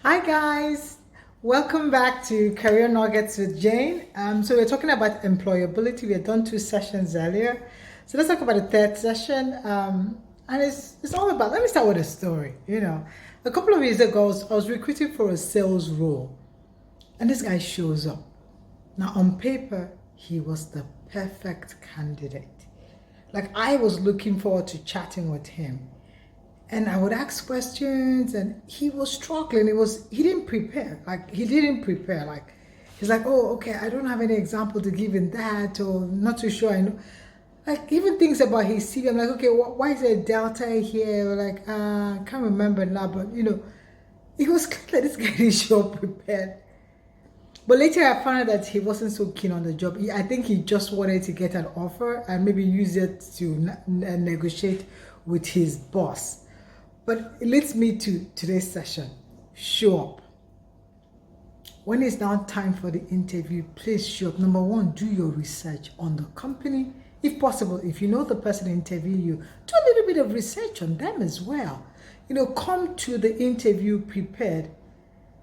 Hi guys, welcome back to Career Nuggets with Jane. So we're talking about employability. We had done 2 sessions earlier. So let's talk about the third session. And it's all about, let me start with a story. A couple of years ago, I was recruiting for a sales role. And this guy shows up. Now on paper, he was the perfect candidate. Like I was looking forward to chatting with him. And I would ask questions, and he was struggling. He didn't prepare. He's like, oh, okay, I don't have any example to give in that, or not too sure. I know, like even things about his CV. I'm like, okay, why is there a delta here? Or like, I can't remember now, but it was clear that this guy didn't show up prepared. But later I found out that he wasn't so keen on the job. I think he just wanted to get an offer and maybe use it to negotiate with his boss. But it leads me to today's session. Show up. When it's now time for the interview, please show up. Number one, do your research on the company. If possible, if you know the person interviewing you, do a little bit of research on them as well. Come to the interview prepared.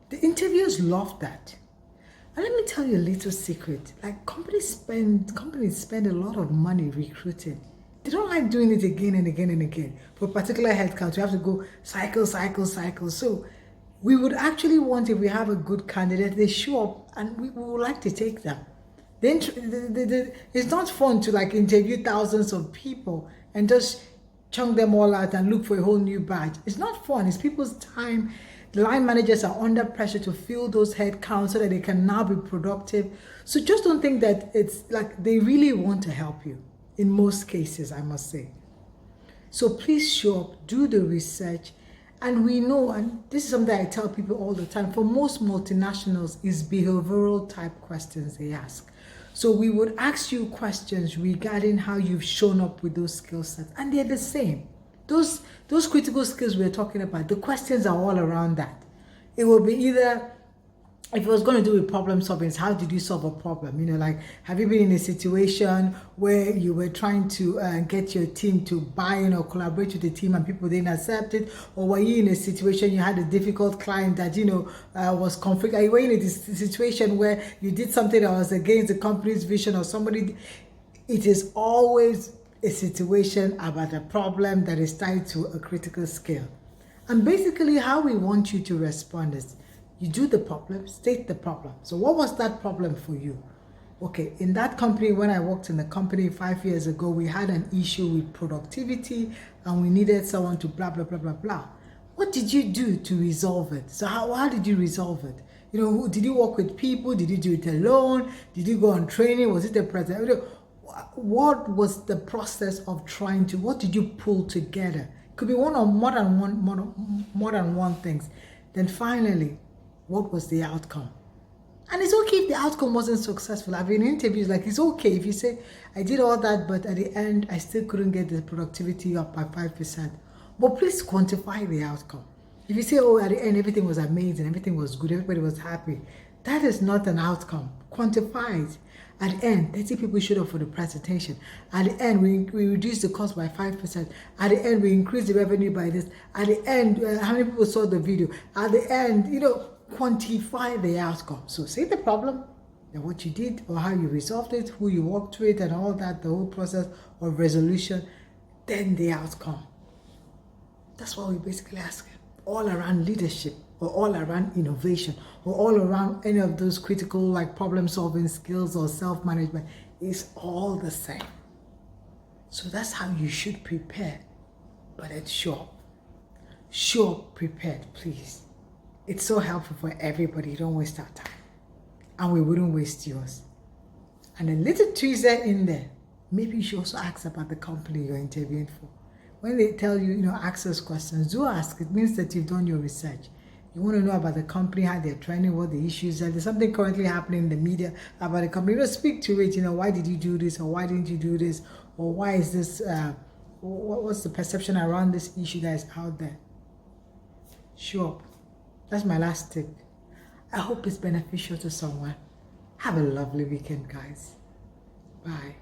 The interviewers love that. And let me tell you a little secret. Like companies spend a lot of money recruiting. They don't like doing it again and again and again. For a particular headcount, you have to go cycle. So we would actually want, if we have a good candidate, they show up and we would like to take them. Then it's not fun to like interview thousands of people and just chunk them all out and look for a whole new batch. It's not fun. It's people's time. The line managers are under pressure to fill those headcounts so that they can now be productive. So just don't think that it's like they really want to help you. In most cases, I must say. So please show up, do the research. And we know, and this is something I tell people all the time, for most multinationals is behavioral type questions they ask. So we would ask you questions regarding how you've shown up with those skill sets. And they're the same. Those critical skills we're talking about, the questions are all around that. It will be either, if it was going to do with problem solving, it's how did you solve a problem? Like, have you been in a situation where you were trying to get your team to buy in or collaborate with the team and people didn't accept it? Or were you in a situation you had a difficult client that, was conflict? Are you in a situation where you did something that was against the company's vision or somebody? It is always a situation about a problem that is tied to a critical skill. And basically how we want you to respond is, you do the problem, state the problem. So what was that problem for you? Okay, in that company, when I worked in the company 5 years ago, we had an issue with productivity and we needed someone to blah, blah, blah, blah, blah. What did you do to resolve it? So how did you resolve it? Did you work with people? Did you do it alone? Did you go on training? Was it a present? What was the process of what did you pull together? Could be more than one things. Then finally, what was the outcome? And it's okay if the outcome wasn't successful. I've been in interviews, like it's okay if you say, I did all that, but at the end, I still couldn't get the productivity up by 5%. But please quantify the outcome. If you say, oh, at the end, everything was amazing, everything was good, everybody was happy, that is not an outcome. Quantify it. At the end, 30 people showed up for the presentation. At the end, we reduced the cost by 5%. At the end, we increased the revenue by this. At the end, how many people saw the video? At the end, quantify the outcome. So say the problem, and what you did, or how you resolved it, who you worked with, and all that, the whole process of resolution, then the outcome. That's what we basically ask. All around leadership, or all around innovation, or all around any of those critical like problem solving skills or self-management is all the same. So that's how you should prepare. But it's show up prepared, please. It's so helpful for everybody. Don't waste our time. And we wouldn't waste yours. And a little tweezer in there. Maybe you should also ask about the company you're interviewing for. When they tell you, ask us questions, do ask. It means that you've done your research. You want to know about the company, how they're trending, what the issues are. There's something currently happening in the media about the company. Speak to it. Why did you do this, or why didn't you do this, or why is this? What's the perception around this issue that is out there? Show up. That's my last tip. I hope it's beneficial to someone. Have a lovely weekend, guys. Bye.